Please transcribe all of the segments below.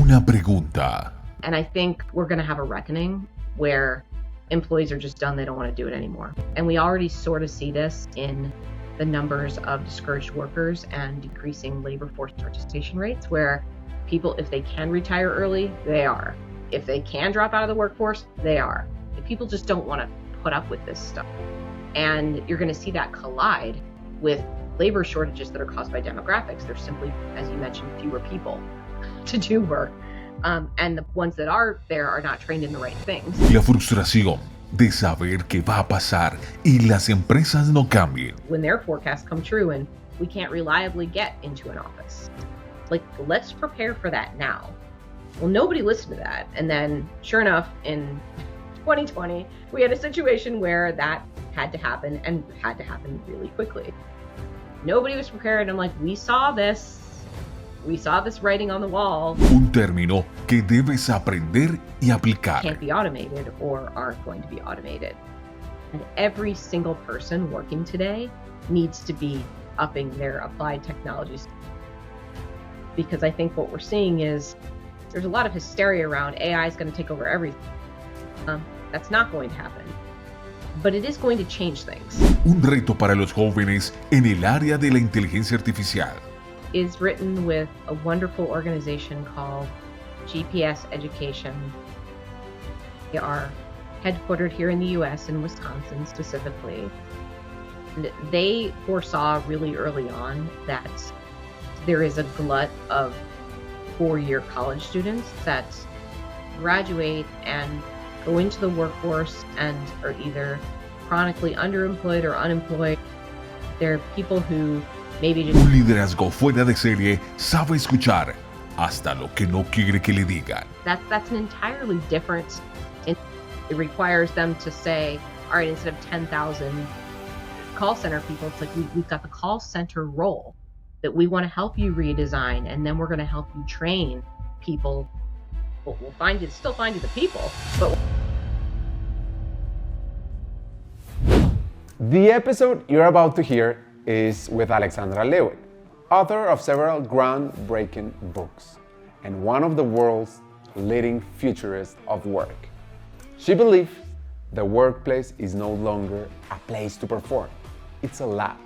Una pregunta. And I think we're going to have a reckoning where employees are just done. They don't want to do it anymore. And we already sort of see this in the numbers of discouraged workers and decreasing labor force participation rates, where people, if they can retire early, they are. If they can drop out of the workforce, they are. If people just don't want to put up with this stuff. And you're going to see that collide with labor shortages that are caused by demographics. There's simply, as you mentioned, fewer people to do work. And the ones that are there are not trained in the right things. La frustración de saber qué va a pasar y las empresas no cambien. When their forecasts come true and we can't reliably get into an office. Like, let's prepare for that now. Well, nobody listened to that. And then, sure enough, in 2020, we had a situation where that had to happen and had to happen really quickly. Nobody was prepared. I'm like, we saw this writing on the wall. Un término que debes aprender y aplicar. Can't be automated or aren't going to be automated. And every single person working today needs to be upping their applied technologies. Because I think what we're seeing is there's a lot of hysteria around AI is going to take over everything. That's not going to happen. But it is going to change things. Un reto para los jóvenes en el área de la inteligencia artificial. Is written with a wonderful organization called GPS Education. They are headquartered here in the US, in Wisconsin specifically. And they foresaw really early on that there is a glut of four-year college students that graduate and go into the workforce and are either chronically underemployed or unemployed. There are people who maybe just... Un liderazgo fuera de serie sabe escuchar hasta lo que no quiere que le digan. That's an entirely different... It requires them to say, all right, instead of 10,000 call center people, it's like we've got the call center role that we want to help you redesign, and then we're going to help you train people. We'll still find you the people, but... The episode you're about to hear is with Alexandra Levit, author of several groundbreaking books and one of the world's leading futurists of work. She believes the workplace is no longer a place to perform. It's a lab,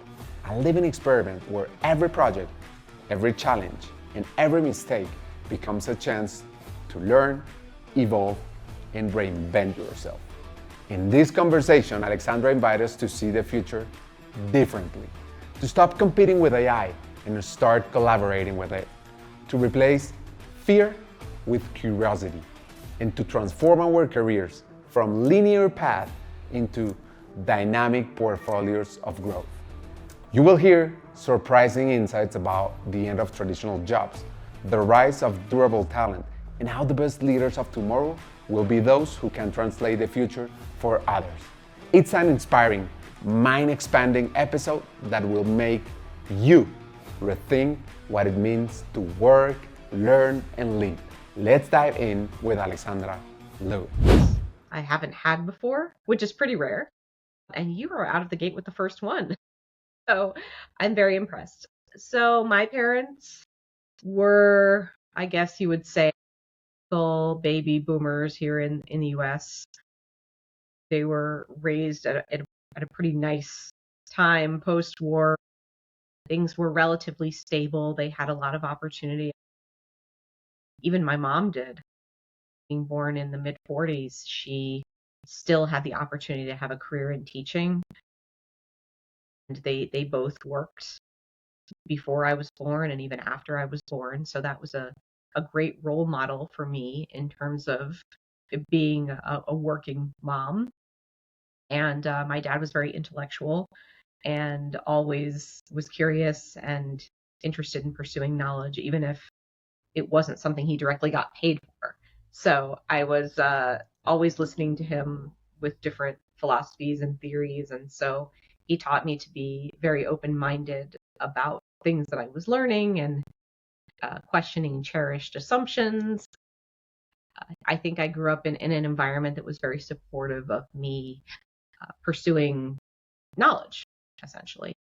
a living experiment where every project, every challenge, and every mistake becomes a chance to learn, evolve, and reinvent yourself. In this conversation, Alexandra invites us to see the future differently, to stop competing with AI and start collaborating with it, to replace fear with curiosity, and to transform our careers from linear paths into dynamic portfolios of growth. You will hear surprising insights about the end of traditional jobs, the rise of durable talent, and how the best leaders of tomorrow will be those who can translate the future for others. It's an inspiring, mind-expanding episode that will make you rethink what it means to work, learn, and lead. Let's dive in with Alexandra Levit. I haven't had before, which is pretty rare. And you are out of the gate with the first one. So I'm very impressed. So my parents were, I guess you would say, baby boomers here in the US. They were raised at a pretty nice time post-war. Things were relatively stable. They had a lot of opportunity. Even my mom did. Being born in the mid-40s, she still had the opportunity to have a career in teaching. And they both worked before I was born and even after I was born. So that was a great role model for me in terms of being a working mom. And my dad was very intellectual and always was curious and interested in pursuing knowledge, even if it wasn't something he directly got paid for. So I was always listening to him with different philosophies and theories. And so he taught me to be very open-minded about things that I was learning and questioning cherished assumptions. I think I grew up in an environment that was very supportive of me pursuing knowledge, essentially.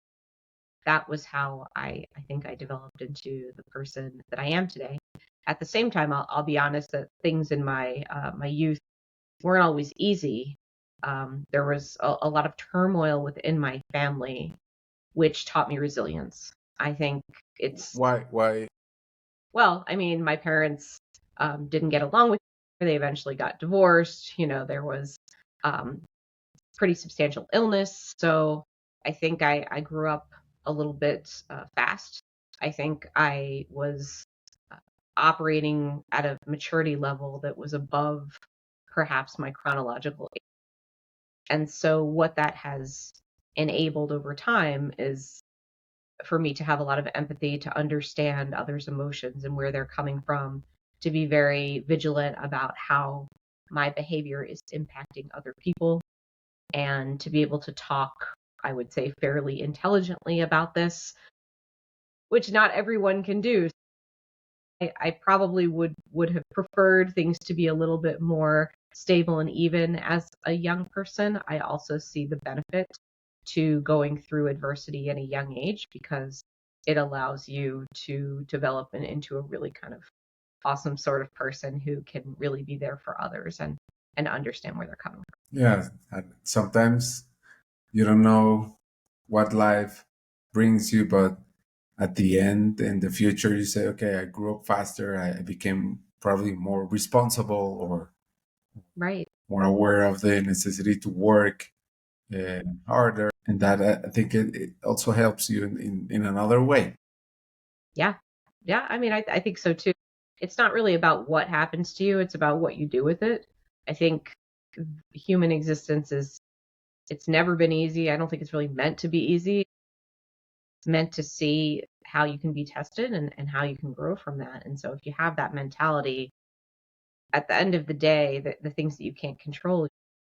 That was how I think I developed into the person that I am today. at the same time, I'll be honest that things in my my youth weren't always easy. There was a lot of turmoil within my family, which taught me resilience. I think it's Why? well, I mean, my parents didn't get along with each other. They eventually got divorced. You know, there was um, pretty substantial illness. So I think I grew up a little bit fast. I think I was uh, operating at a maturity level that was above perhaps my chronological age. And so what that has enabled over time is for me to have a lot of empathy, to understand others' emotions and where they're coming from, to be very vigilant about how my behavior is impacting other people, and to be able to talk, I would say, fairly intelligently about this, which not everyone can do. I probably would have preferred things to be a little bit more stable and even as a young person. I also see the benefit to going through adversity at a young age because it allows you to develop into a really kind of awesome sort of person who can really be there for others and understand where they're coming from. Yeah, and sometimes you don't know what life brings you, but at the end, in the future, you say, okay, I grew up faster, I became probably more responsible or Right. more aware of the necessity to work harder. And that I think it also helps you in another way. Yeah. Yeah. I mean, I think so too. It's not really about what happens to you, it's about what you do with it. I think human existence is, it's never been easy. I don't think it's really meant to be easy. It's meant to see how you can be tested and how you can grow from that. And so if you have that mentality, at the end of the day, the things that you can't control,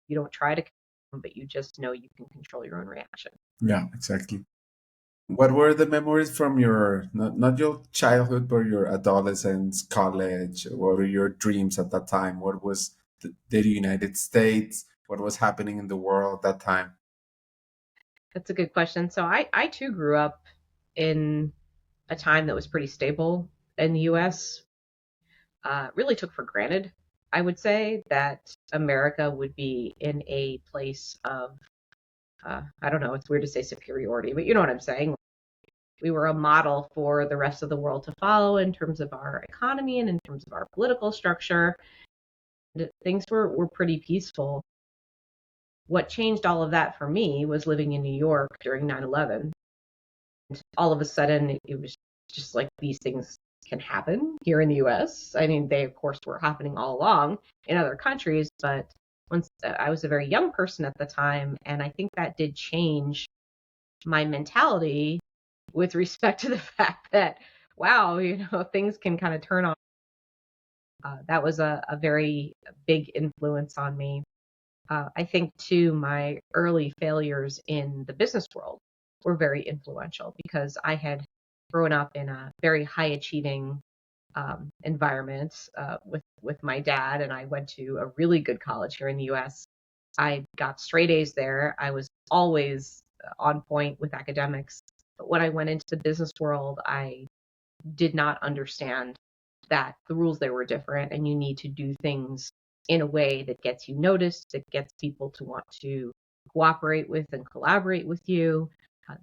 you don't try to control them, but you just know you can control your own reaction. Yeah, exactly. What were the memories from your, not your childhood, but your adolescence, college? What were your dreams at that time? What was the United States? What was happening in the world at that time? That's a good question. So I too grew up in a time that was pretty stable in the US. Really took for granted, I would say, that America would be in a place of, I don't know, it's weird to say superiority, but you know what I'm saying. We were a model for the rest of the world to follow in terms of our economy and in terms of our political structure. Things were pretty peaceful. What changed all of that for me was living in New York during 9/11. All of a sudden, it was just like these things can happen here in the US. I mean, they, of course, were happening all along in other countries, but once I was a very young person at the time, and I think that did change my mentality with respect to the fact that, wow, things can kind of turn on. That was a very big influence on me. I think, too, my early failures in the business world were very influential because I had grown up in a very high achieving environment with my dad, and I went to a really good college here in the U.S. I got straight A's there. I was always on point with academics. But when I went into the business world, I did not understand that the rules there were different and you need to do things in a way that gets you noticed, that gets people to want to cooperate with and collaborate with you,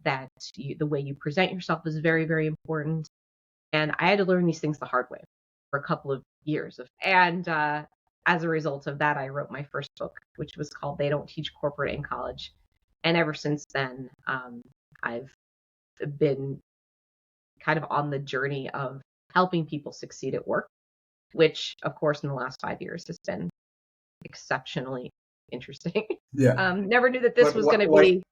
the way you present yourself is very, very important. And I had to learn these things the hard way for a couple of years. And as a result of that, I wrote my first book, which was called They Don't Teach Corporate in College. And ever since then, I've been kind of on the journey of helping people succeed at work, which, of course, in the last 5 years has been exceptionally interesting. Yeah. Never knew that this But was going to be.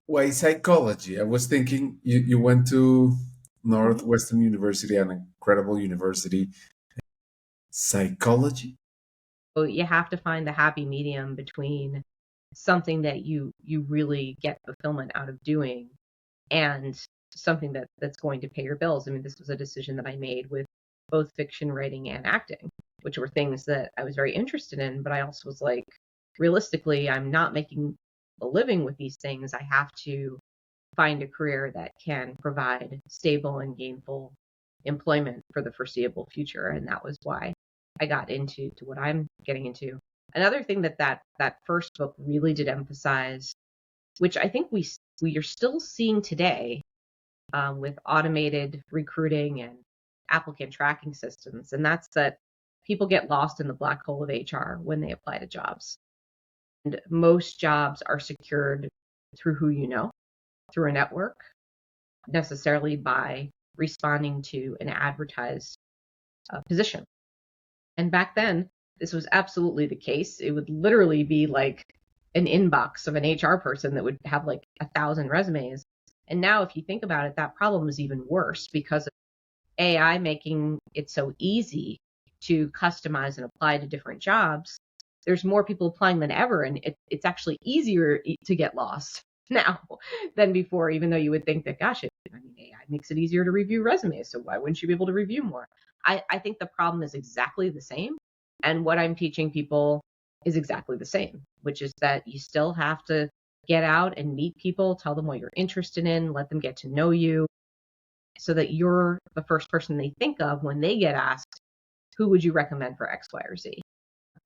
why psychology? I was thinking you went to Mhm. Northwestern University, an incredible university. Psychology? So you have to find the happy medium between something that you really get fulfillment out of doing and something that's going to pay your bills. I mean, this was a decision that I made with both fiction writing and acting, which were things that I was very interested in, but I also was like, realistically, I'm not making a living with these things. I have to find a career that can provide stable and gainful employment for the foreseeable future. And that was why I got into what I'm getting into. Another thing that first book really did emphasize, which I think we are still seeing today with automated recruiting and applicant tracking systems, and that's that people get lost in the black hole of HR when they apply to jobs. And most jobs are secured through who you know, through a network, necessarily by responding to an advertised position. And back then, this was absolutely the case. It would literally be like an inbox of an HR person that would have like 1,000 resumes. And now, if you think about it, that problem is even worse because of AI making it so easy to customize and apply to different jobs. There's more people applying than ever, and it's actually easier to get lost now than before, even though you would think that, gosh, AI makes it easier to review resumes, so why wouldn't you be able to review more? I think the problem is exactly the same, and what I'm teaching people is exactly the same, which is that you still have to get out and meet people, tell them what you're interested in, let them get to know you, so that you're the first person they think of when they get asked, who would you recommend for X, Y, or Z?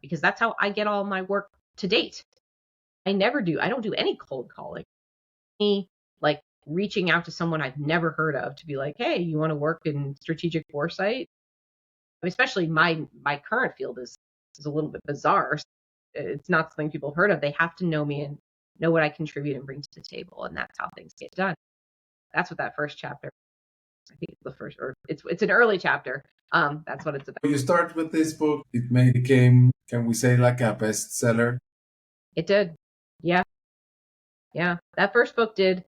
Because that's how I get all my work to date. I don't do any cold calling. Me, like reaching out to someone I've never heard of to be like, hey, you want to work in strategic foresight? Especially my current field is a little bit bizarre. It's not something people have heard of. They have to know me and know what I contribute and bring to the table, and that's how things get done. That's what that first chapter, I think it's the first, or it's an early chapter. That's what it's about. You start with this book, it became, can we say, like a bestseller? It did. Yeah. That first book did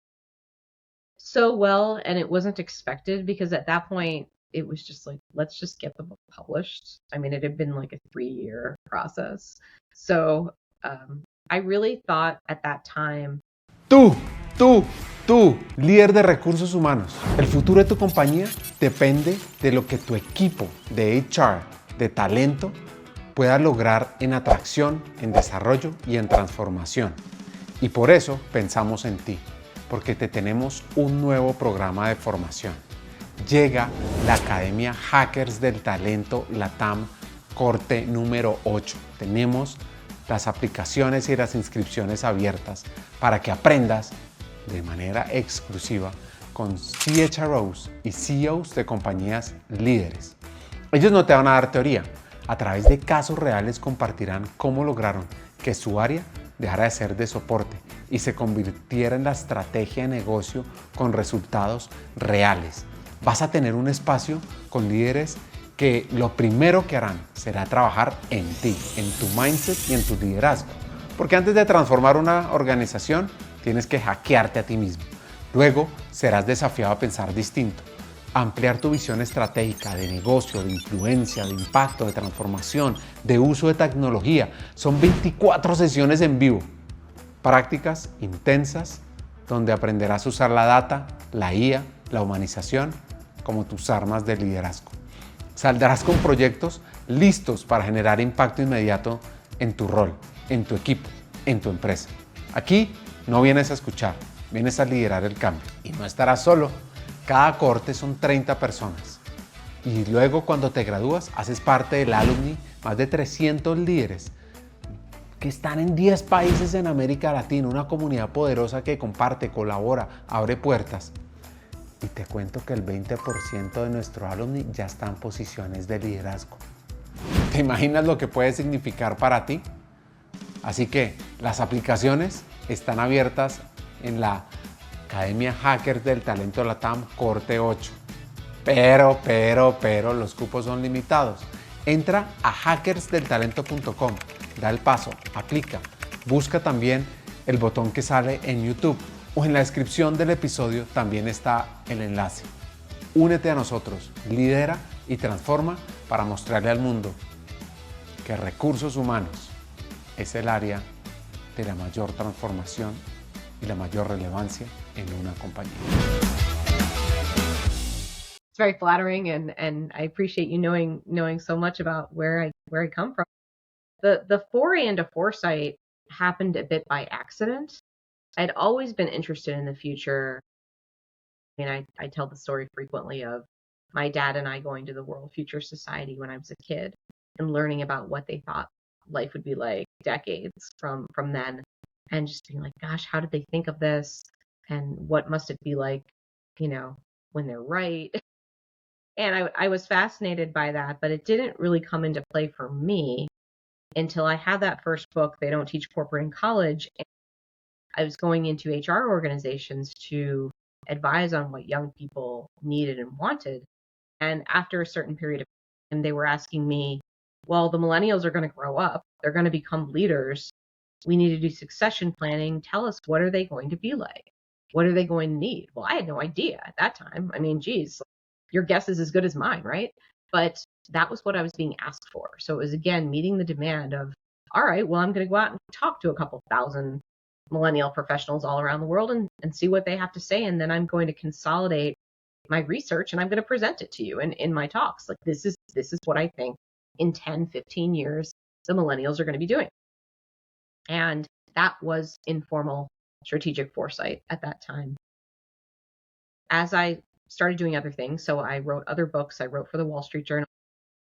so well, and it wasn't expected because at that point it was just like, let's just get the book published. I mean, it had been like a 3-year process. So I really thought at that time. Tú, líder de recursos humanos. El futuro de tu compañía depende de lo que tu equipo de HR, de talento, pueda lograr en atracción, en desarrollo y en transformación. Y por eso pensamos en ti, porque te tenemos un nuevo programa de formación. Llega la Academia Hackers del Talento LATAM corte número 8. Tenemos las aplicaciones y las inscripciones abiertas para que aprendas de manera exclusiva con CHROs y CEOs de compañías líderes. Ellos no te van a dar teoría. A través de casos reales compartirán cómo lograron que su área dejara de ser de soporte y se convirtiera en la estrategia de negocio con resultados reales. Vas a tener un espacio con líderes que lo primero que harán será trabajar en ti, en tu mindset y en tu liderazgo. Porque antes de transformar una organización, tienes que hackearte a ti mismo. Luego serás desafiado a pensar distinto, a ampliar tu visión estratégica de negocio, de influencia, de impacto, de transformación, de uso de tecnología. Son 24 sesiones en vivo, prácticas intensas, donde aprenderás a usar la data, la IA, la humanización como tus armas de liderazgo. Saldrás con proyectos listos para generar impacto inmediato en tu rol, en tu equipo, en tu empresa. Aquí no vienes a escuchar, vienes a liderar el cambio. Y no estarás solo. Cada cohorte son 30 personas. Y luego cuando te gradúas, haces parte del alumni, más de 300 líderes que están en 10 países en América Latina, una comunidad poderosa que comparte, colabora, abre puertas. Y te cuento que el 20% de nuestro alumni ya está en posiciones de liderazgo. ¿Te imaginas lo que puede significar para ti? Así que las aplicaciones están abiertas en la Academia Hackers del Talento LATAM corte 8. Pero los cupos son limitados. Entra a hackersdeltalento.com, da el paso, aplica. Busca también el botón que sale en YouTube o en la descripción del episodio también está el enlace. Únete a nosotros, lidera y transforma para mostrarle al mundo que recursos humanos es el área de la mayor transformación y la mayor relevancia en una compañía. It's very flattering, and I appreciate you knowing so much about where I come from. The foray into foresight happened a bit by accident. I'd always been interested in the future. I mean, I tell the story frequently of my dad and I going to the World Future Society when I was a kid and learning about what they thought life would be like decades from then, and just being like, gosh, how did they think of this? And what must it be like, when they're right? And I was fascinated by that, but it didn't really come into play for me until I had that first book, They Don't Teach Corporate in College. And I was going into HR organizations to advise on what young people needed and wanted. And after a certain period of time, they were asking me, well, the millennials are going to grow up. They're going to become leaders. We need to do succession planning. Tell us, what are they going to be like? What are they going to need? Well, I had no idea at that time. I mean, geez, your guess is as good as mine, right? But that was what I was being asked for. So it was, again, meeting the demand of, all right, well, I'm going to go out and talk to a couple thousand millennial professionals all around the world and see what they have to say. And then I'm going to consolidate my research and I'm going to present it to you in my talks. Like, this is what I think in 10, 15 years, the millennials are going to be doing. And that was informal strategic foresight at that time. As I started doing other things, so I wrote other books, I wrote for the Wall Street Journal,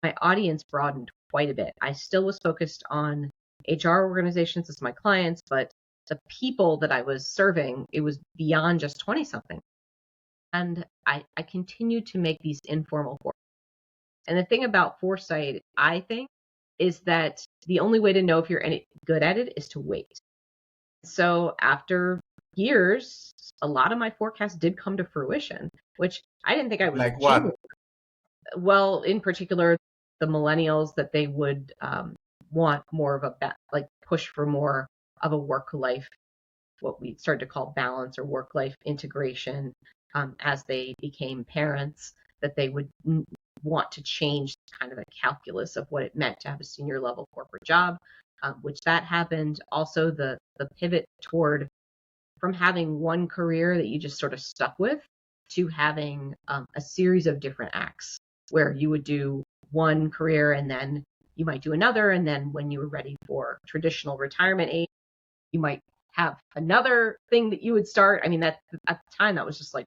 my audience broadened quite a bit. I still was focused on HR organizations as my clients, but the people that I was serving, it was beyond just 20-something. And I continued to make these informal foresights. And the thing about foresight, I think, is that the only way to know if you're any good at it is to wait. So after years, a lot of my forecasts did come to fruition, which I didn't think I was. Like what? Well, in particular, the millennials, that they would want more of a push for more of a work-life, what we started to call balance or work-life integration, as they became parents, that they would want to change kind of the calculus of what it meant to have a senior level corporate job, which that happened. Also, the pivot toward from having one career that you just sort of stuck with to having a series of different acts where you would do one career and then you might do another. And then when you were ready for traditional retirement age, you might have another thing that you would start. I mean, that at the time, that was just like,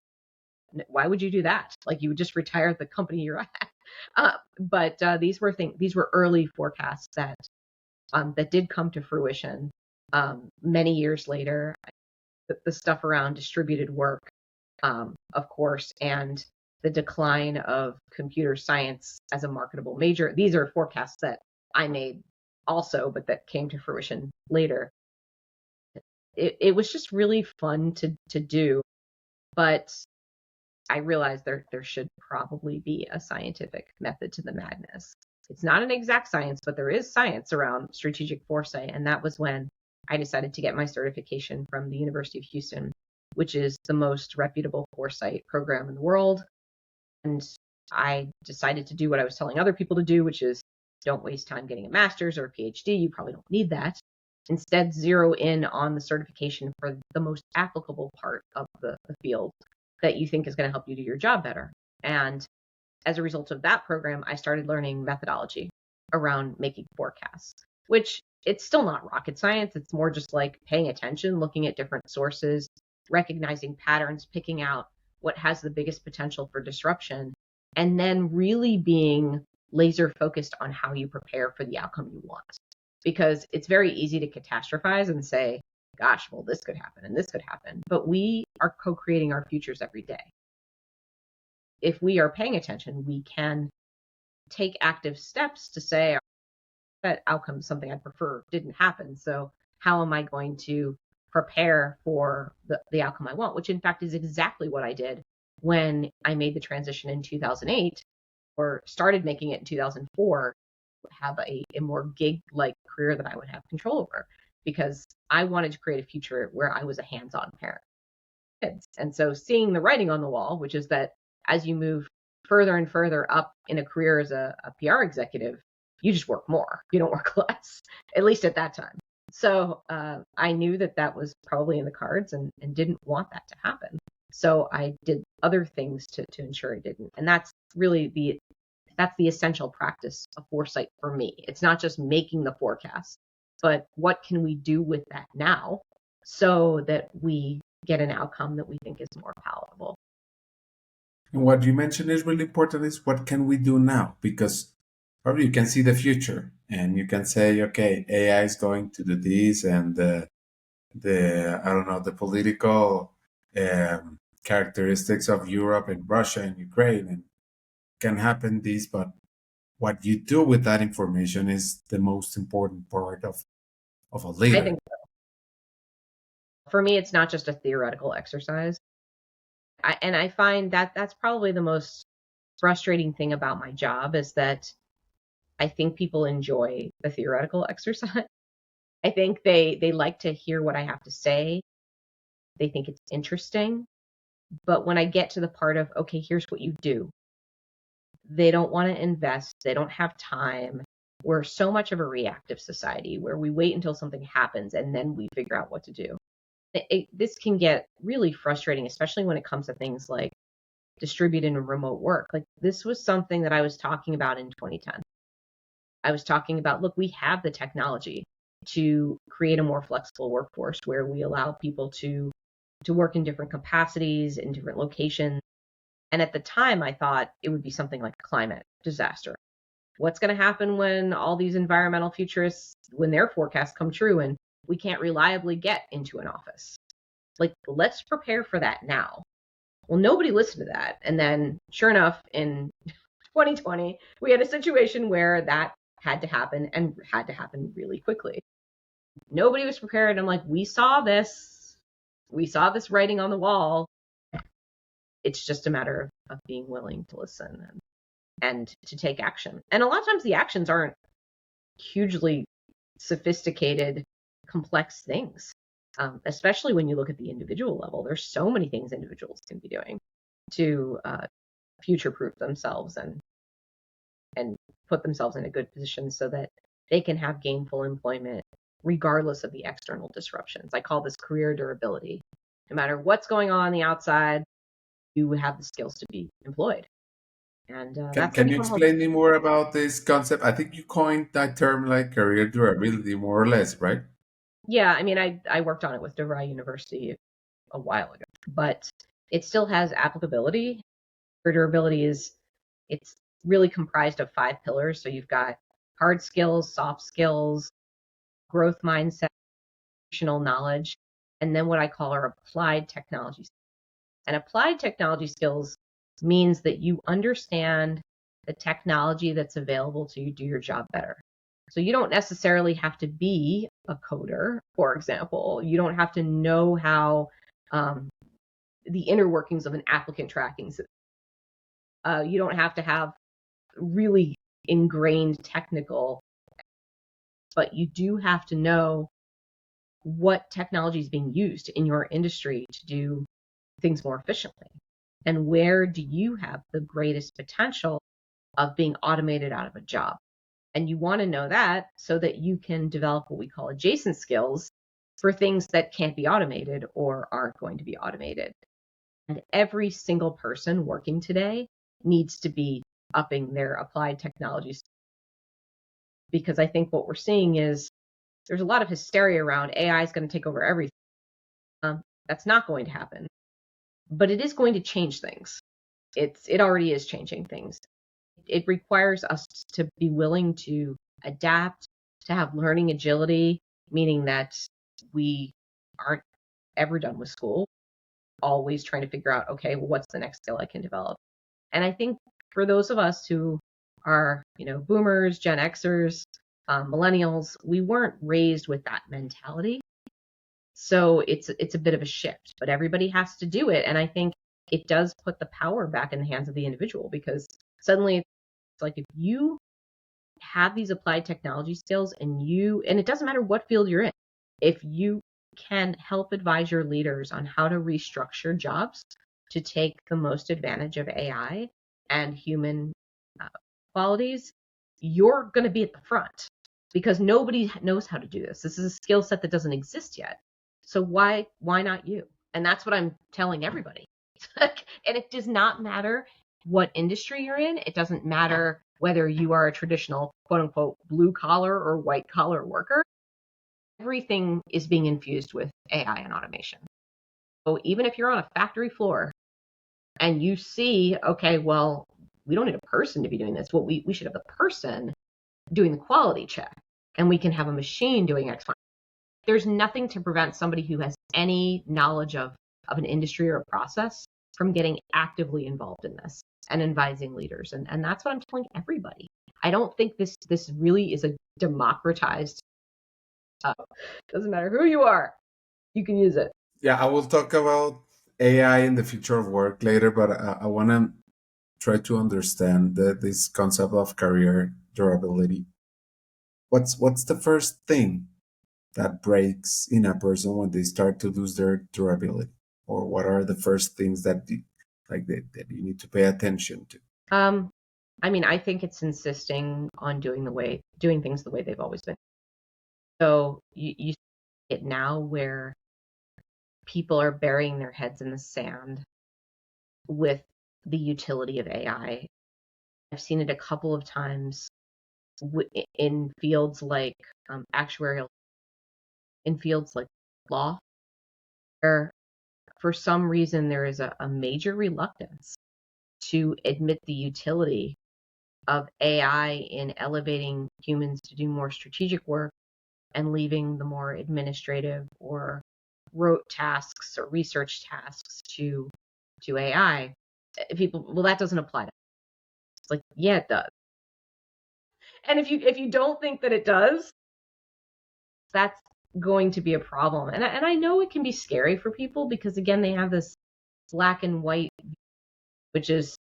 why would you do that? Like, you would just retire at the company you're at. But these were early forecasts that did come to fruition many years later. The stuff around distributed work, of course, and the decline of computer science as a marketable major. These are forecasts that I made also, but that came to fruition later. It was just really fun to do, but I realized there should probably be a scientific method to the madness. It's not an exact science, but there is science around strategic foresight. And that was when I decided to get my certification from the University of Houston, which is the most reputable foresight program in the world. And I decided to do what I was telling other people to do, which is don't waste time getting a master's or a PhD. You probably don't need that. Instead, zero in on the certification for the most applicable part of the field that you think is going to help you do your job better. And as a result of that program, I started learning methodology around making forecasts, which it's still not rocket science. It's more just like paying attention, looking at different sources, recognizing patterns, picking out what has the biggest potential for disruption, and then really being laser focused on how you prepare for the outcome you want. Because it's very easy to catastrophize and say, gosh, well, this could happen and this could happen. But we are co-creating our futures every day. If we are paying attention, we can take active steps to say that outcome is something I prefer didn't happen. So how am I going to prepare for the outcome I want, which in fact is exactly what I did when I made the transition in 2008 or started making it in 2004, have a more gig-like career that I would have control over, because I wanted to create a future where I was a hands-on parent. And so seeing the writing on the wall, which is that as you move further and further up in a career as a PR executive, you just work more. You don't work less, at least at that time. So I knew that was probably in the cards and didn't want that to happen. So I did other things to ensure it didn't. And that's really that's the essential practice of foresight for me. It's not just making the forecast, but what can we do with that now so that we get an outcome that we think is more palatable. And what you mentioned is really important is what can we do now? Because probably you can see the future and you can say, okay, AI is going to do this, and the I don't know, the political characteristics of Europe and Russia and Ukraine, and can happen this, but what you do with that information is the most important part of a I leader. think for me, it's not just a theoretical exercise. And I find that that's probably the most frustrating thing about my job is that I think people enjoy the theoretical exercise. I think they like to hear what I have to say. They think it's interesting. But when I get to the part of, okay, here's what you do, they don't want to invest. They don't have time. We're so much of a reactive society where we wait until something happens and then we figure out what to do. This can get really frustrating, especially when it comes to things like distributed and remote work. Like this was something that I was talking about in 2010. I was talking about, look, we have the technology to create a more flexible workforce where we allow people to work in different capacities in different locations. And at the time, I thought it would be something like a climate disaster. What's going to happen when all these environmental futurists, when their forecasts come true and we can't reliably get into an office? Like, let's prepare for that now. Well, nobody listened to that. And then, sure enough, in 2020, we had a situation where that had to happen and had to happen really quickly. Nobody was prepared. I'm like, we saw this. We saw this writing on the wall. It's just a matter of being willing to listen and to take action. And a lot of times the actions aren't hugely sophisticated, complex things, especially when you look at the individual level. There's so many things individuals can be doing to future-proof themselves and put themselves in a good position so that they can have gainful employment regardless of the external disruptions. I call this career durability. No matter what's going on the outside, you have the skills to be employed. And that's Can you become explain me more about this concept? I think you coined that term like career durability, more or less, right? yeah. I mean, I worked on it with DeVry University a while ago, but it still has applicability. Career durability it's really comprised of 5 pillars. So you've got hard skills, soft skills, growth mindset, functional knowledge, and then what I call our applied technology. And applied technology skills means that you understand the technology that's available to do your job better. So you don't necessarily have to be a coder, for example. You don't have to know how the inner workings of an applicant tracking system. You don't have to have really ingrained technical, but you do have to know what technology is being used in your industry to do things more efficiently. And where do you have the greatest potential of being automated out of a job? And you want to know that so that you can develop what we call adjacent skills for things that can't be automated or aren't going to be automated. And every single person working today needs to be upping their applied technologies, because I think what we're seeing is there's a lot of hysteria around AI is going to take over everything. That's not going to happen, but it is going to change things. It already is changing things. It requires us to be willing to adapt, to have learning agility, meaning that we aren't ever done with school, always trying to figure out, okay, well, what's the next skill I can develop? And I think for those of us who are, boomers, Gen Xers, millennials, we weren't raised with that mentality. So it's a bit of a shift, but everybody has to do it. And I think it does put the power back in the hands of the individual, because suddenly it's like if you have these applied technology skills and it doesn't matter what field you're in, if you can help advise your leaders on how to restructure jobs to take the most advantage of AI and human qualities, you're going to be at the front, because nobody knows how to do this. This is a skill set that doesn't exist yet. So why not you? And that's what I'm telling everybody. And it does not matter what industry you're in. It doesn't matter whether you are a traditional, quote unquote, blue collar or white collar worker. Everything is being infused with AI and automation. So even if you're on a factory floor and you see, okay, well, we don't need a person to be doing this. Well, we should have the person doing the quality check, and we can have a machine doing X, Y. There's nothing to prevent somebody who has any knowledge of an industry or a process from getting actively involved in this and advising leaders. And that's what I'm telling everybody. I don't think this really is a democratized, doesn't matter who you are, you can use it. Yeah, I will talk about AI in the future of work later, but I want to try to understand this concept of career durability. What's the first thing that breaks in a person when they start to lose their durability? Or what are the first things that that you need to pay attention to? I mean, I think it's insisting on doing things the way they've always been. So you see it now where people are burying their heads in the sand with the utility of AI. I've seen it a couple of times in fields like actuarial, in fields like law, where for some reason there is a major reluctance to admit the utility of AI in elevating humans to do more strategic work and leaving the more administrative or rote tasks or research tasks to AI. People, well, that doesn't apply to us. It's like, yeah, it does. And if you don't think that it does, that's going to be a problem. And I know it can be scary for people because, again, they have this black and white, which is,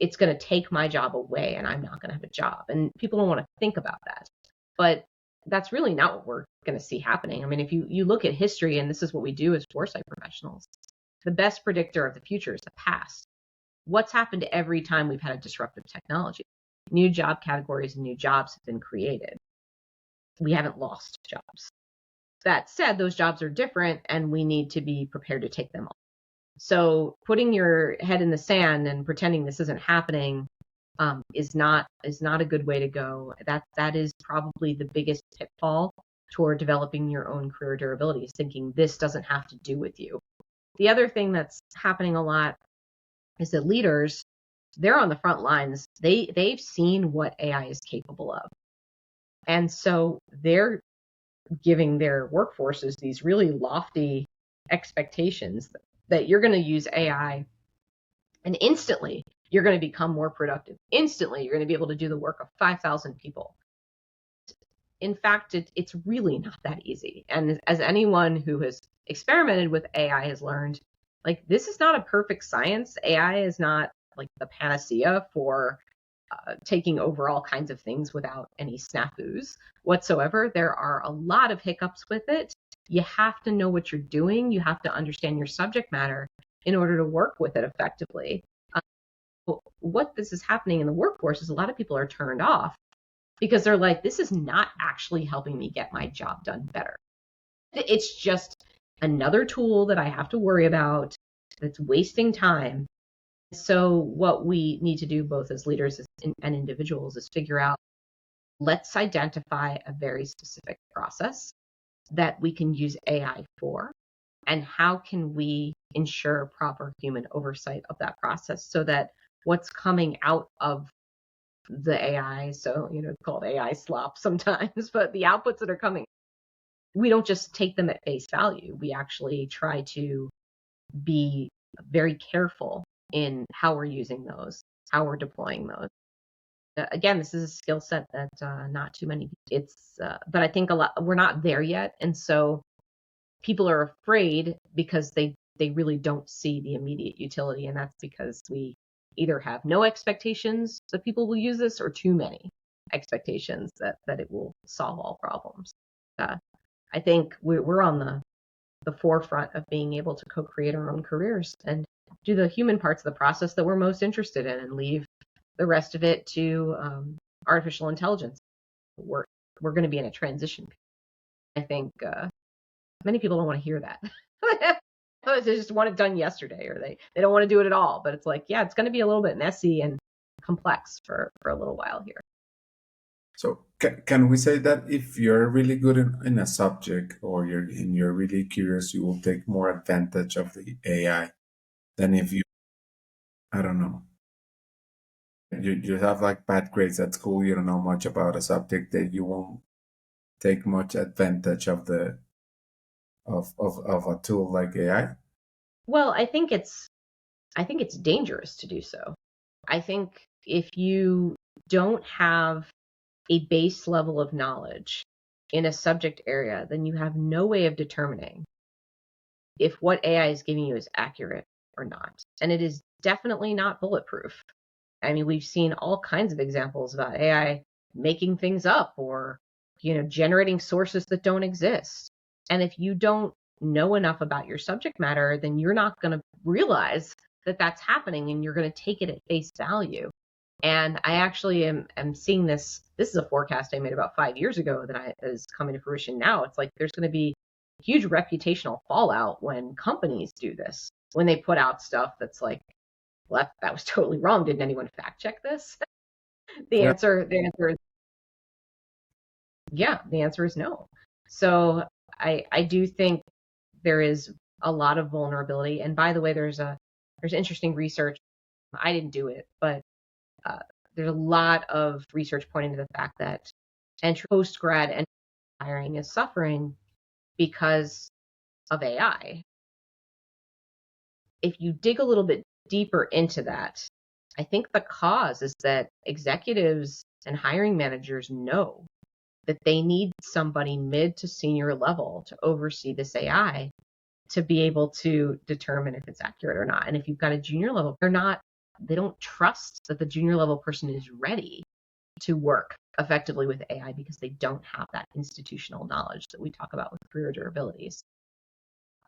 it's going to take my job away and I'm not going to have a job. And people don't want to think about that. But that's really not what we're going to see happening. I mean, if you look at history, and this is what we do as foresight professionals, the best predictor of the future is the past. What's happened every time we've had a disruptive technology? New job categories and new jobs have been created. We haven't lost jobs. That said, those jobs are different and we need to be prepared to take them on. So putting your head in the sand and pretending this isn't happening is not a good way to go. That is probably the biggest pitfall toward developing your own career durability, is thinking this doesn't have to do with you. The other thing that's happening a lot is that leaders, they're on the front lines. They've seen what AI is capable of. And so they're giving their workforces these really lofty expectations that you're going to use AI and instantly you're going to become more productive. Instantly, you're going to be able to do the work of 5,000 people. In fact, it's really not that easy. And as anyone who has experimented with AI has learned, like, this is not a perfect science. AI is not like the panacea for taking over all kinds of things without any snafus whatsoever. There are a lot of hiccups with it. You have to know what you're doing. You have to understand your subject matter in order to work with it effectively. What this is happening in the workforce is a lot of people are turned off because they're like, this is not actually helping me get my job done better. It's just another tool that I have to worry about that's wasting time. So what we need to do, both as leaders and individuals, is figure out, let's identify a very specific process that we can use AI for, and how can we ensure proper human oversight of that process so that what's coming out of the AI, so, called AI slop sometimes, but the outputs that are coming, we don't just take them at face value. We actually try to be very careful in how we're using those, how we're deploying those. Again, this is a skill set that not too many. But I think we're not there yet, and so people are afraid because they really don't see the immediate utility, and that's because we either have no expectations that people will use this, or too many expectations that it will solve all problems. I think we're on the forefront of being able to co-create our own careers and do the human parts of the process that we're most interested in, and leave the rest of it to artificial intelligence. We're going to be in a transition. I think many people don't want to hear that. They just want it done yesterday, or they don't want to do it at all. But it's like, yeah, it's going to be a little bit messy and complex for a little while here. So can we say that if you're really good in a subject, or you're really curious, you will take more advantage of the AI than if you I don't know. You have like bad grades at school. You don't know much about a subject that you won't take much advantage of the of a tool like AI. Well, I think it's dangerous to do so. I think if you don't have a base level of knowledge in a subject area, then you have no way of determining if what AI is giving you is accurate or not. And it is definitely not bulletproof. I mean, we've seen all kinds of examples about AI making things up or, generating sources that don't exist. And if you don't know enough about your subject matter, then you're not going to realize that that's happening and you're going to take it at face value. And I actually am seeing this. This is a forecast I made about 5 years ago that is coming to fruition now. It's like there's going to be huge reputational fallout when companies do this, when they put out stuff that's like, well, that was totally wrong. Didn't anyone fact check this? The Yeah, answer, the answer is yeah. The answer is no. So I do think there is a lot of vulnerability. And by the way, there's interesting research. I didn't do it, but there's a lot of research pointing to the fact that post grad and hiring is suffering because of AI. If you dig a little bit deeper into that, I think the cause is that executives and hiring managers know that they need somebody mid to senior level to oversee this AI to be able to determine if it's accurate or not. And if you've got a junior level, they don't trust that the junior level person is ready to work effectively with AI because they don't have that institutional knowledge that we talk about with career durabilities.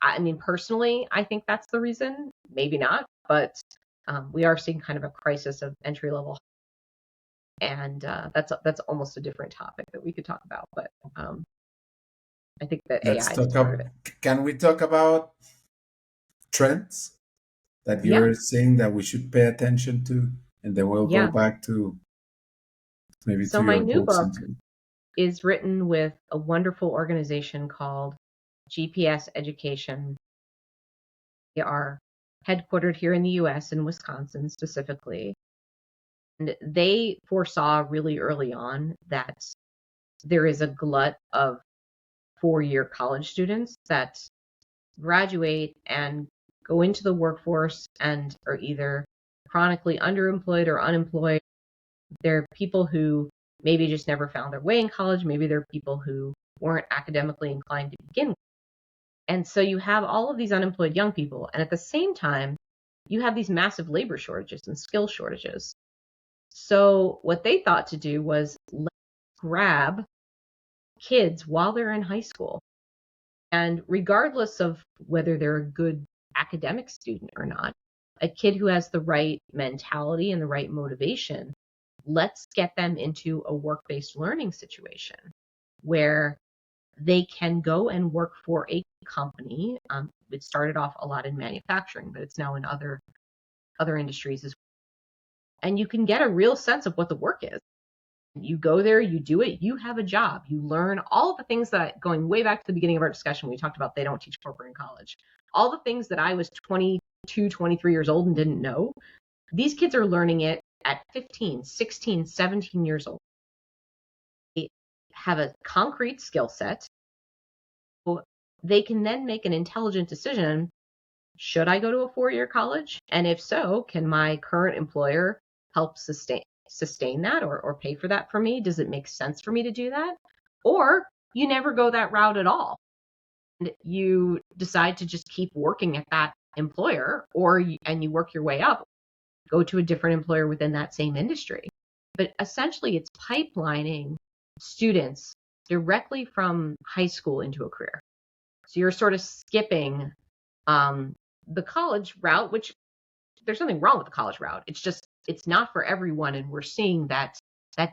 I mean, personally, I think that's the reason. Maybe not, but we are seeing kind of a crisis of entry level, and that's almost a different topic that we could talk about. But I think that let's AI is talk part of up. it. Can we talk about trends that Yeah, you're saying that we should pay attention to, and then we'll go yeah. back to maybe So to my your new books and book to. is written with a wonderful organization called GPS Education. They are headquartered here in the US, in Wisconsin specifically. And they foresaw really early on that there is a glut of 4-year college students that graduate and go into the workforce and are either chronically underemployed or unemployed. They're people who maybe just never found their way in college. Maybe they're people who weren't academically inclined to begin with. And so you have all of these unemployed young people. And at the same time, you have these massive labor shortages and skill shortages. So what they thought to do was let's grab kids while they're in high school. And regardless of whether they're a good academic student or not, a kid who has the right mentality and the right motivation, let's get them into a work-based learning situation where they can go and work for a company. It started off a lot in manufacturing, but it's now in other industries as well. And you can get a real sense of what the work is. You go there, you do it, you have a job, you learn all of the things that, going way back to the beginning of our discussion, we talked about they don't teach corporate in college. All the things that I was 22, 23 years old and didn't know, these kids are learning it at 15, 16, 17 years old. They have a concrete skill set. They can then make an intelligent decision. Should I go to a 4-year college? And if so, can my current employer help sustain that or pay for that for me? Does it make sense for me to do that? Or you never go that route at all. And you decide to just keep working at that employer, and you work your way up, go to a different employer within that same industry. But essentially, it's pipelining students directly from high school into a career. So you're sort of skipping the college route, which there's nothing wrong with the college route. It's just, it's not for everyone. And we're seeing that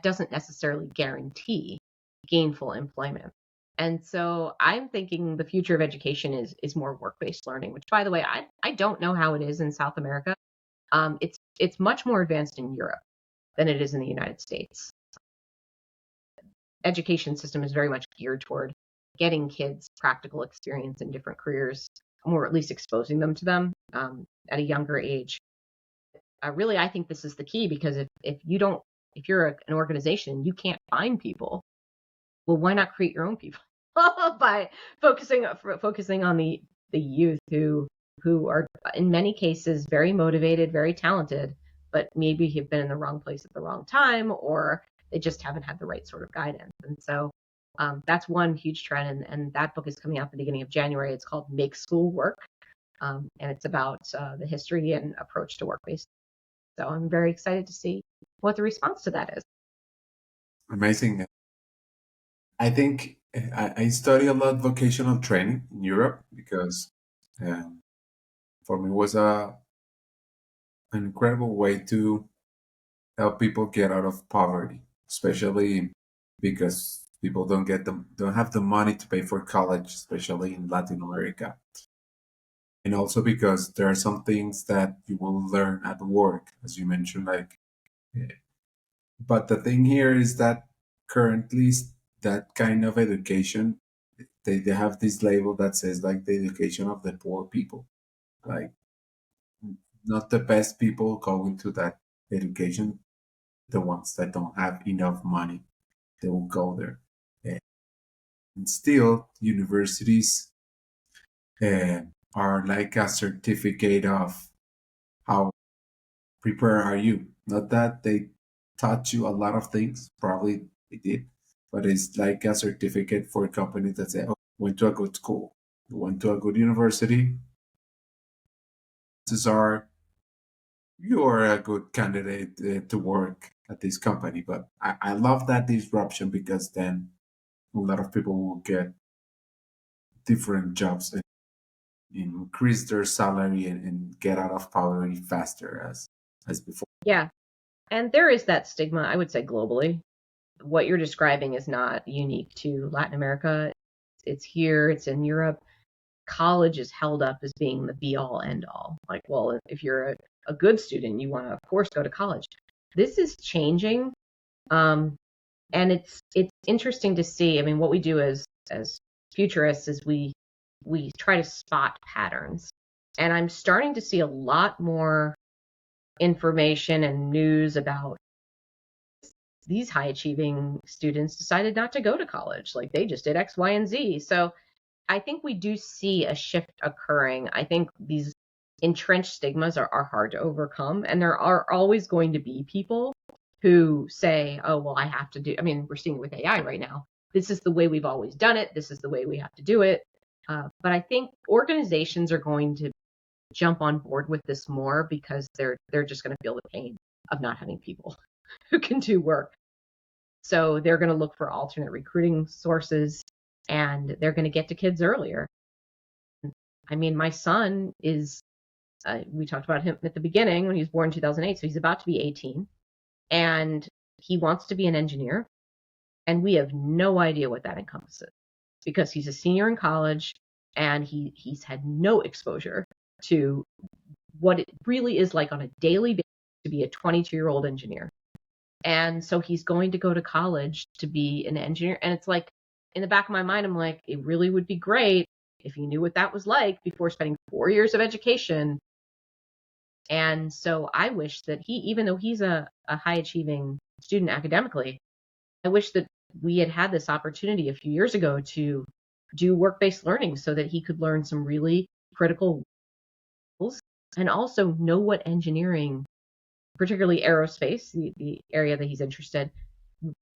doesn't necessarily guarantee gainful employment. And so I'm thinking the future of education is more work-based learning, which, by the way, I don't know how it is in South America. It's much more advanced in Europe than it is in the United States. Education system is very much geared toward getting kids practical experience in different careers, or at least exposing them to them at a younger age. really, I think this is the key, because if you're an organization, you can't find people. Well, why not create your own people by focusing on the youth who are in many cases very motivated, very talented, but maybe have been in the wrong place at the wrong time, or they just haven't had the right sort of guidance. And so that's one huge trend. And that book is coming out at the beginning of January. It's called Make School Work. And it's about the history and approach to work-based. So I'm very excited to see what the response to that is. Amazing. I think I study a lot vocational training in Europe because for me it was an incredible way to help people get out of poverty, especially because people don't have the money to pay for college, especially in Latin America. And also because there are some things that you will learn at work, as you mentioned, like. But the thing here is that currently that kind of education, they have this label that says like the education of the poor people, like not the best people go into that education. The ones that don't have enough money, they will go there. And still, universities are like a certificate of how prepared are you. Not that they taught you a lot of things, probably they did, but it's like a certificate for companies that say, oh, went to a good school, you went to a good university. Chances are you are a good candidate to work at this company. But I love that disruption, because then a lot of people will get different jobs and increase their salary and get out of poverty faster as before. Yeah. And there is that stigma, I would say, globally. What you're describing is not unique to Latin America. It's here, it's in Europe. College is held up as being the be all end all. Like, well, if you're a good student, you want to, of course, go to college. This is changing. And it's interesting to see. I mean, what we do as futurists is we try to spot patterns. And I'm starting to see a lot more information and news about these high achieving students decided not to go to college. Like, they just did X, Y, and Z. So I think we do see a shift occurring. I think these entrenched stigmas are hard to overcome. And there are always going to be people who say, oh, well, I have to do, I mean, we're seeing it with AI right now. This is the way we've always done it. This is the way we have to do it. But I think organizations are going to jump on board with this more, because they're just going to feel the pain of not having people who can do work. So they're going to look for alternate recruiting sources, and they're going to get to kids earlier. I mean, my son is, we talked about him at the beginning when he was born in 2008, so he's about to be 18, and he wants to be an engineer, and we have no idea what that encompasses, because he's a senior in college, and he's had no exposure to what it really is like on a daily basis to be a 22-year-old engineer. And so he's going to go to college to be an engineer. And it's like, in the back of my mind, I'm like, it really would be great if he knew what that was like before spending 4 years of education. And so I wish that even though he's a high achieving student academically, I wish that we had this opportunity a few years ago to do work-based learning so that he could learn some really critical skills and also know what engineering, particularly aerospace, the area that he's interested,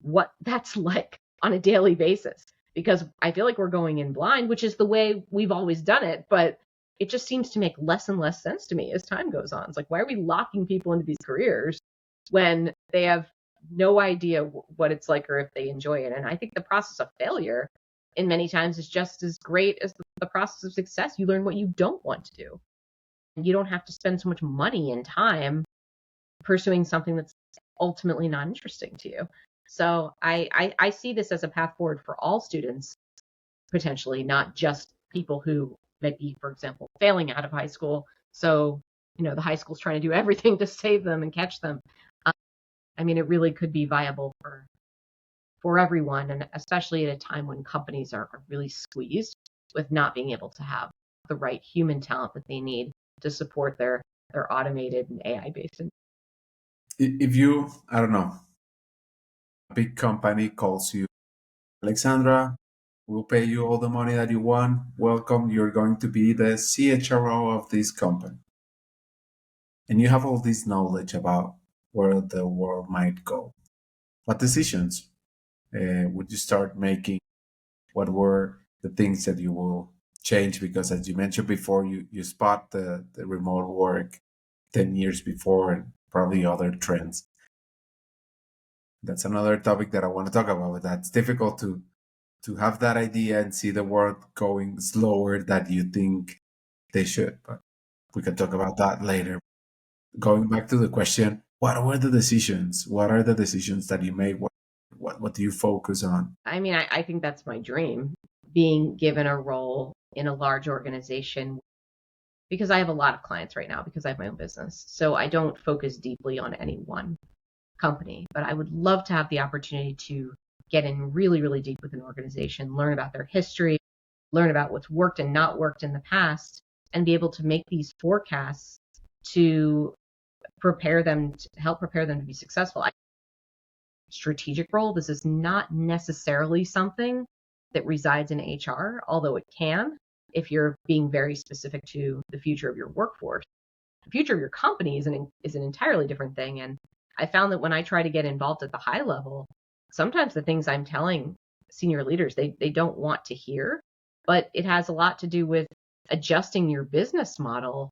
what that's like on a daily basis. Because I feel like we're going in blind, which is the way we've always done it, but it just seems to make less and less sense to me as time goes on. It's like, why are we locking people into these careers when they have no idea what it's like or if they enjoy it? And I think the process of failure in many times is just as great as the process of success. You learn what you don't want to do. You don't have to spend so much money and time pursuing something that's ultimately not interesting to you. So I see this as a path forward for all students, potentially, not just people who may be, for example, failing out of high school. So, the high school's trying to do everything to save them and catch them. I mean, it really could be viable for everyone, and especially at a time when companies are really squeezed with not being able to have the right human talent that they need to support their they're automated and AI based. If you, I don't know, a big company calls you, Alexandra, we'll pay you all the money that you want. Welcome, you're going to be the CHRO of this company. And you have all this knowledge about where the world might go. What decisions would you start making? What were the things that you will change? Because as you mentioned before, you spot the remote work 10 years before and probably other trends. That's another topic that I want to talk about. That's difficult to have that idea and see the world going slower than you think they should. But we can talk about that later. Going back to the question, what were the decisions? What are the decisions that you made? What do you focus on? I mean, I think that's my dream, being given a role in a large organization, because I have a lot of clients right now because I have my own business. So I don't focus deeply on any one company, but I would love to have the opportunity to get in really, really deep with an organization, learn about their history, learn about what's worked and not worked in the past, and be able to make these forecasts to help prepare them to be successful. Strategic role, this is not necessarily something that resides in HR, although it can if you're being very specific to the future of your workforce. The future of your company is an entirely different thing. And I found that when I try to get involved at the high level, sometimes the things I'm telling senior leaders, they don't want to hear, but it has a lot to do with adjusting your business model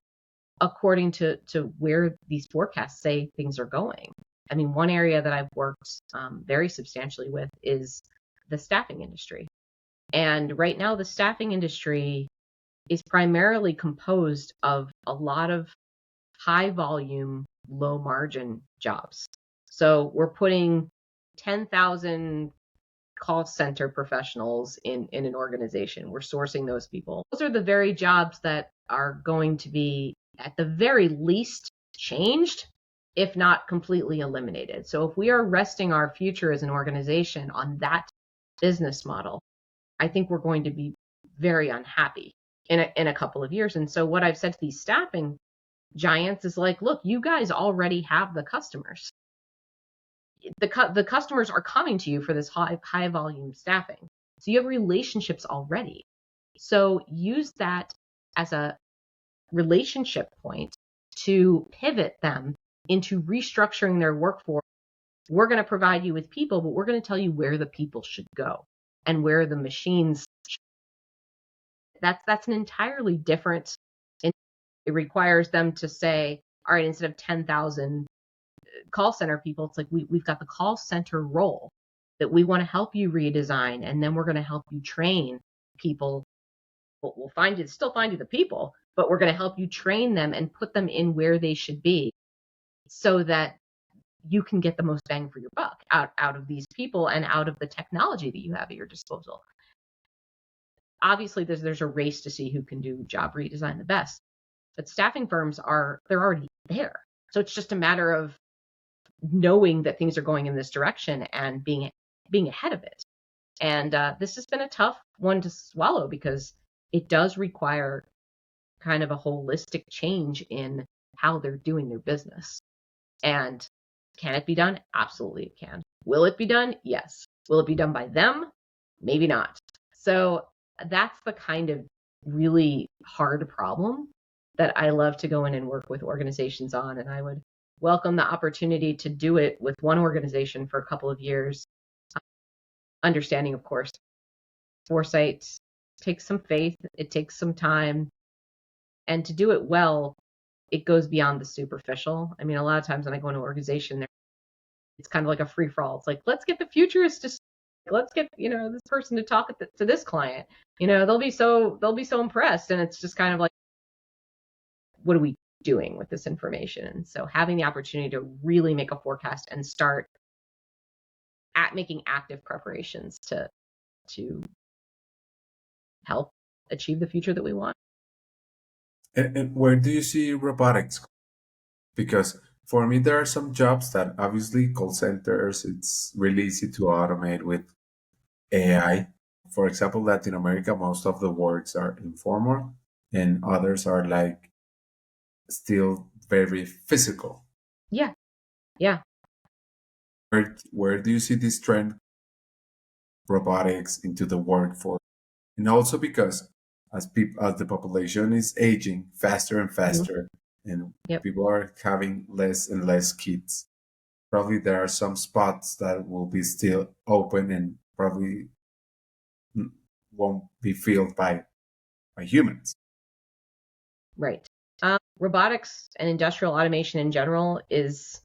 according to where these forecasts say things are going. I mean, one area that I've worked very substantially with is the staffing industry. And right now, the staffing industry is primarily composed of a lot of high volume, low margin jobs. So we're putting 10,000 call center professionals in an organization. We're sourcing those people. Those are the very jobs that are going to be, at the very least, changed, if not completely eliminated. So if we are resting our future as an organization on that business model, I think we're going to be very unhappy in a couple of years. And so what I've said to these staffing giants is like, look, you guys already have the customers. The customers are coming to you for this high volume staffing. So you have relationships already. So use that as a relationship point to pivot them into restructuring their workforce. We're going to provide you with people, but we're going to tell you where the people should go and where the machines should. That's an entirely different. It requires them to say, all right, instead of 10,000 call center people, it's like we've got the call center role that we want to help you redesign, and then we're going to help you train people. We'll still find you the people, but we're going to help you train them and put them in where they should be, so that you can get the most bang for your buck out of these people and out of the technology that you have at your disposal. Obviously, there's a race to see who can do job redesign the best, but staffing firms they're already there. So it's just a matter of knowing that things are going in this direction and being ahead of it. And this has been a tough one to swallow, because it does require kind of a holistic change in how they're doing their business. And can it be done? Absolutely it can. Will it be done? Yes. Will it be done by them? Maybe not. So that's the kind of really hard problem that I love to go in and work with organizations on. And I would welcome the opportunity to do it with one organization for a couple of years. Understanding, of course, foresight takes some faith, it takes some time, and to do it well, it goes beyond the superficial. I mean, a lot of times when I go into an organization, it's kind of like a free for all. It's like, let's get the futurists let's get this person to talk to this client. They'll be so impressed, and it's just kind of like, what are we doing with this information? And so having the opportunity to really make a forecast and start making active preparations to help achieve the future that we want. And where do you see robotics? Because for me, there are some jobs that obviously call centers, it's really easy to automate with AI. For example, Latin America, most of the works are informal, and others are like still very physical. Yeah. Yeah. Where do you see this trend, robotics, into the workforce? And also because as the population is aging faster and faster, and Yep. people are having less and less kids, probably there are some spots that will be still open and probably won't be filled by humans. Right. Robotics and industrial automation in general is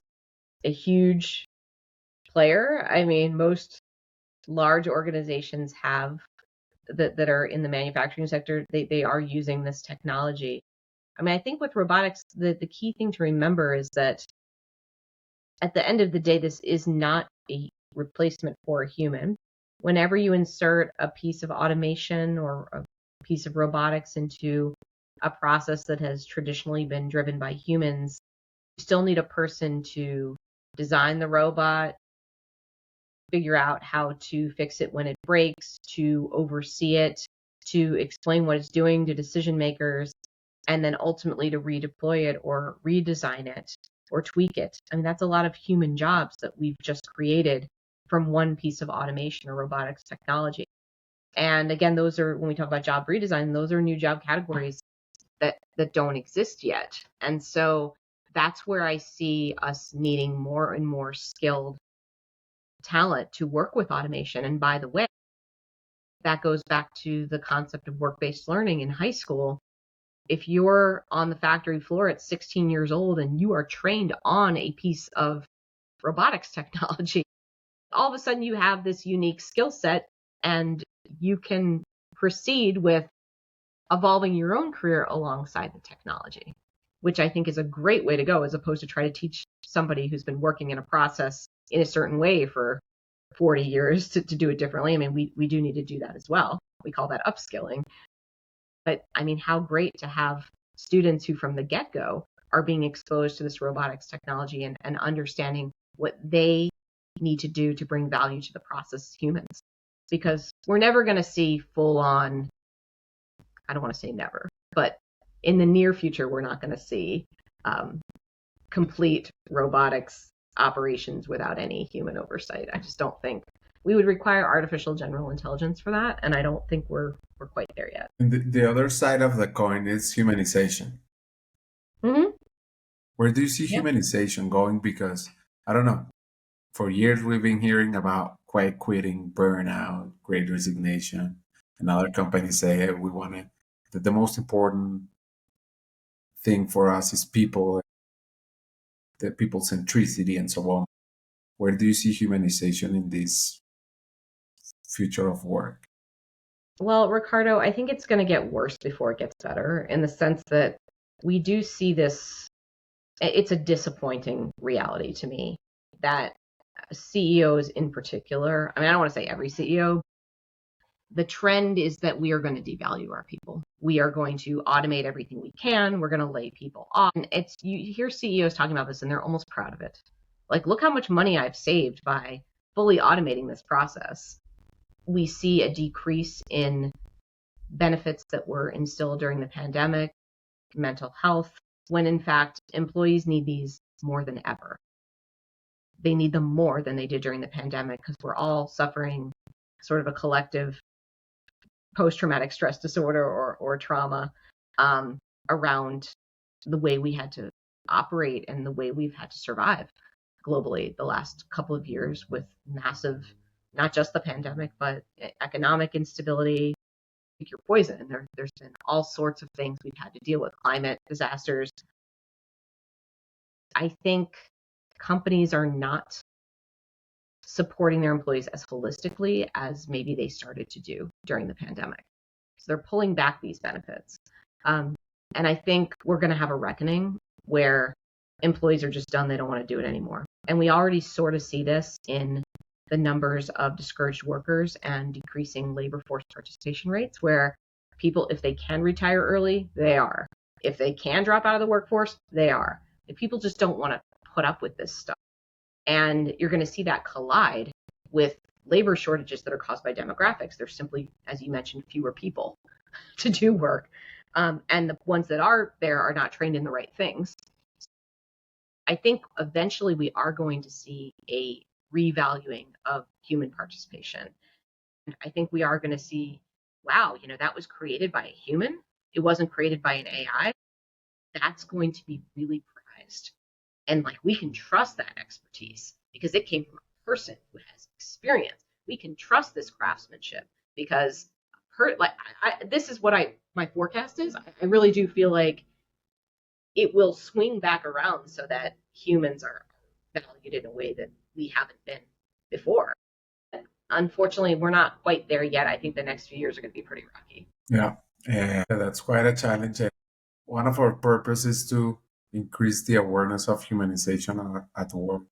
a huge player. I mean, most large organizations have that are in the manufacturing sector, they are using this technology. I mean, I think with robotics, the key thing to remember is that at the end of the day, this is not a replacement for a human. Whenever you insert a piece of automation or a piece of robotics into a process that has traditionally been driven by humans, you still need a person to design the robot, figure out how to fix it when it breaks, to oversee it, to explain what it's doing to decision makers, and then ultimately to redeploy it or redesign it or tweak it. I mean, that's a lot of human jobs that we've just created from one piece of automation or robotics technology. And again, those are, when we talk about job redesign, those are new job categories that don't exist yet. And so that's where I see us needing more and more skilled talent to work with automation. And by the way, that goes back to the concept of work-based learning in high school. If you're on the factory floor at 16 years old and you are trained on a piece of robotics technology, all of a sudden you have this unique skill set and you can proceed with evolving your own career alongside the technology, which I think is a great way to go, as opposed to try to teach somebody who's been working in a process in a certain way for 40 years to do it differently. I mean, we do need to do that as well. We call that upskilling. But I mean, how great to have students who from the get-go are being exposed to this robotics technology and understanding what they need to do to bring value to the process as humans. Because we're never going to see full on, I don't want to say never, but in the near future, we're not going to see complete robotics operations without any human oversight. I just don't think we would require artificial general intelligence for that, and I don't think we're quite there yet. And the other side of the coin is humanization. Mm-hmm. Where do you see humanization going? Because I don't know. For years we've been hearing about quiet quitting, burnout, great resignation, and other companies say, hey, we want to. The most important thing for us is people, the people centricity, and so on. Where do you see humanization in this future of work? Well, Ricardo, I think it's going to get worse before it gets better, in the sense that we do see this. It's a disappointing reality to me that CEOs in particular, I mean, I don't want to say every CEO, the trend is that we are going to devalue our people. We are going to automate everything we can. We're going to lay people off. And you hear CEOs talking about this and they're almost proud of it. Like, look how much money I've saved by fully automating this process. We see a decrease in benefits that were instilled during the pandemic, mental health, when in fact employees need these more than ever. They need them more than they did during the pandemic because we're all suffering sort of a collective post-traumatic stress disorder or trauma around the way we had to operate and the way we've had to survive globally the last couple of years with massive, not just the pandemic, but economic instability. Pick your poison. There's been all sorts of things we've had to deal with, climate disasters. I think companies are not supporting their employees as holistically as maybe they started to do during the pandemic. So they're pulling back these benefits. And I think we're going to have a reckoning where employees are just done. They don't want to do it anymore. And we already sort of see this in the numbers of discouraged workers and decreasing labor force participation rates, where people, if they can retire early, they are. If they can drop out of the workforce, they are. If people just don't want to put up with this stuff. And you're going to see that collide with labor shortages that are caused by demographics. There's simply, as you mentioned, fewer people to do work. And the ones that are there are not trained in the right things. I think eventually we are going to see a revaluing of human participation. I think we are going to see, wow, that was created by a human. It wasn't created by an AI. That's going to be really prized. And we can trust that expertise because it came from a person who has experience. We can trust this craftsmanship because this is what my forecast is. I really do feel like it will swing back around so that humans are valued in a way that we haven't been before. Unfortunately, we're not quite there yet. I think the next few years are going to be pretty rocky. Yeah, that's quite a challenge. One of our purposes is to increase the awareness of humanization at work.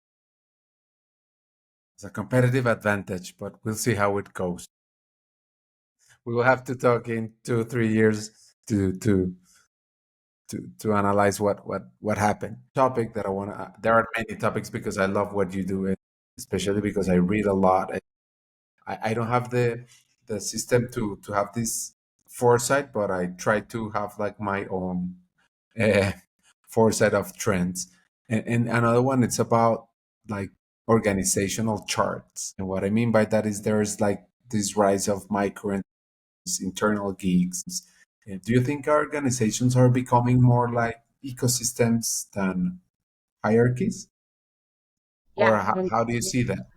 It's a competitive advantage, but we'll see how it goes. We will have to talk in 2-3 years to analyze what happened. Topic that I want to. There are many topics because I love what you do, especially because I read a lot. I don't have the system to have this foresight, but I try to have my own foresight of trends. And another one, it's about organizational charts. And what I mean by that is there's this rise of micro and internal gigs. Do you think our organizations are becoming more like ecosystems than hierarchies? Or Yeah, how do you see that?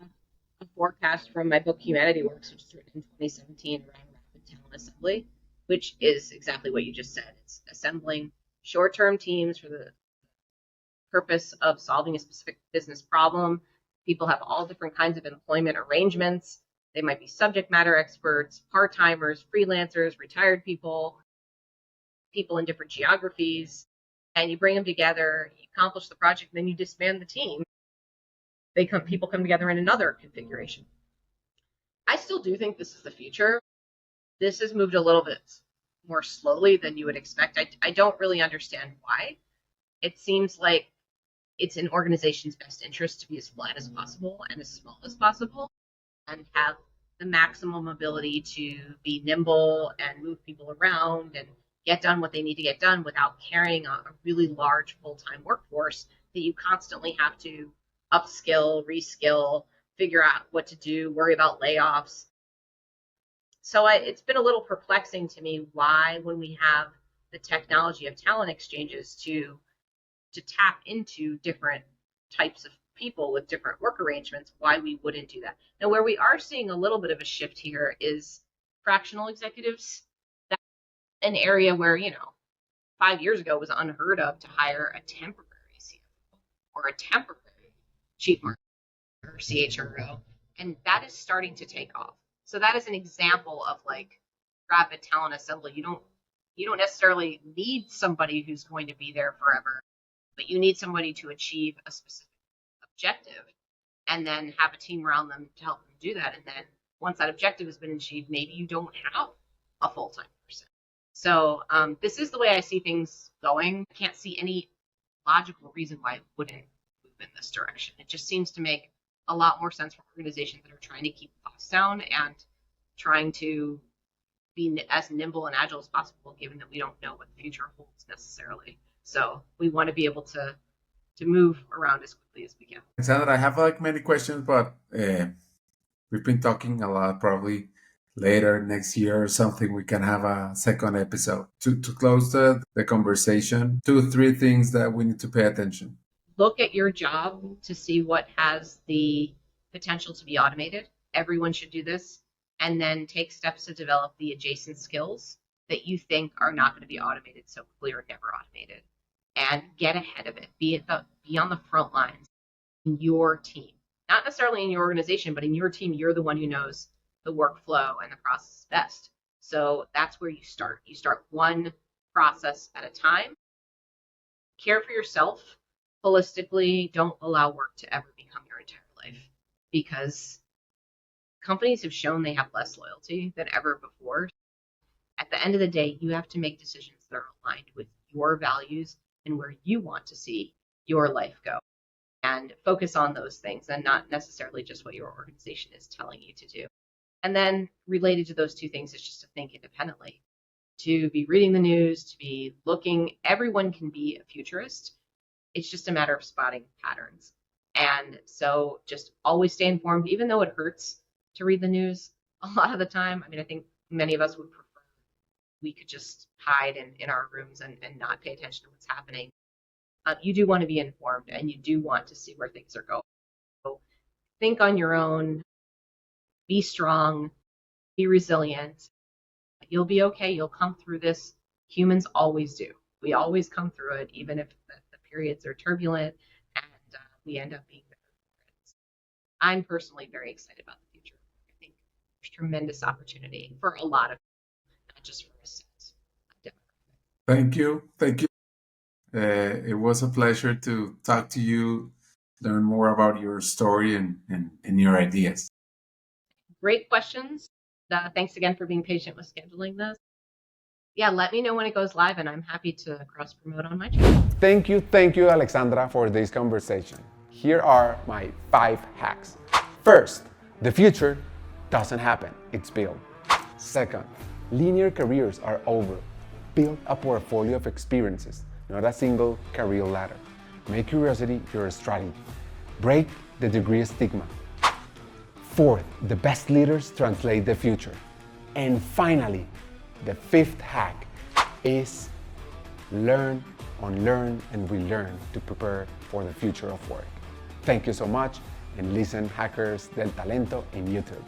a forecast from my book Humanity Works, which was written in 2017 around rapid talent assembly, which is exactly what you just said. It's assembling short-term teams for the purpose of solving a specific business problem. People have all different kinds of employment arrangements. They might be subject matter experts, part-timers, freelancers, retired people in different geographies, and you bring them together, you accomplish the project, and then you disband the team. People come together in another configuration. I still do think this is the future. This has moved a little bit more slowly than you would expect. I don't really understand why. It seems like it's in organization's best interest to be as flat as possible and as small as possible and have the maximum ability to be nimble and move people around and get done what they need to get done without carrying a really large full-time workforce that you constantly have to upskill, reskill, figure out what to do, worry about layoffs. So it's been a little perplexing to me why, when we have the technology of talent exchanges to tap into different types of people with different work arrangements, why we wouldn't do that. Now, where we are seeing a little bit of a shift here is fractional executives. That's an area where, 5 years ago was unheard of to hire a temporary CFO or a temporary chief marketing or CHRO, and that is starting to take off. So that is an example of rapid talent assembly. You don't necessarily need somebody who's going to be there forever, but you need somebody to achieve a specific objective and then have a team around them to help them do that. And then once that objective has been achieved, maybe you don't have a full-time person. So this is the way I see things going. I can't see any logical reason why it wouldn't move in this direction. It just seems to make a lot more sense for organizations that are trying to keep costs down and trying to be as nimble and agile as possible, given that we don't know what the future holds necessarily. So we want to be able to move around as quickly as we can. Alexandra, I have many questions, but we've been talking a lot. Probably later next year or something, we can have a second episode. To close the conversation, 2-3 things that we need to pay attention. Look at your job to see what has the potential to be automated. Everyone should do this. And then take steps to develop the adjacent skills that you think are not going to be automated so quickly or never automated. And get ahead of it. Be on the front lines in your team. Not necessarily in your organization, but in your team, you're the one who knows the workflow and the process best. So that's where you start. You start one process at a time. Care for yourself holistically. Don't allow work to ever become your entire life, because companies have shown they have less loyalty than ever before. At the end of the day, you have to make decisions that are aligned with your values and where you want to see your life go, and focus on those things and not necessarily just what your organization is telling you to do. And then related to those two things is just to think independently. to be reading the news, to be looking. Everyone can be a futurist. It's just a matter of spotting patterns. And so just always stay informed, even though it hurts to read the news a lot of the time. I mean, I think many of us would prefer we could just hide in our rooms and not pay attention to what's happening. You do want to be informed, and you do want to see where things are going. So think on your own, be strong, be resilient. You'll be okay. You'll come through this. Humans always do. We always come through it, even if the periods are turbulent and we end up being better for it. I'm personally very excited about the future. I think there's tremendous opportunity for a lot of people, not just for a set. Thank you. Thank you. It was a pleasure to talk to you, learn more about your story and your ideas. Great questions. Thanks again for being patient with scheduling this. Yeah, let me know when it goes live, and I'm happy to cross-promote on my channel. Thank you, Alexandra, for this conversation. Here are my 5 hacks. First, the future doesn't happen, it's built. Second, linear careers are over. Build a portfolio of experiences, not a single career ladder. Make curiosity your strategy. Break the degree stigma. Fourth, the best leaders translate the future. And finally, the 5th hack is learn, unlearn, and relearn to prepare for the future of work. Thank you so much, and listen Hackers del Talento in YouTube.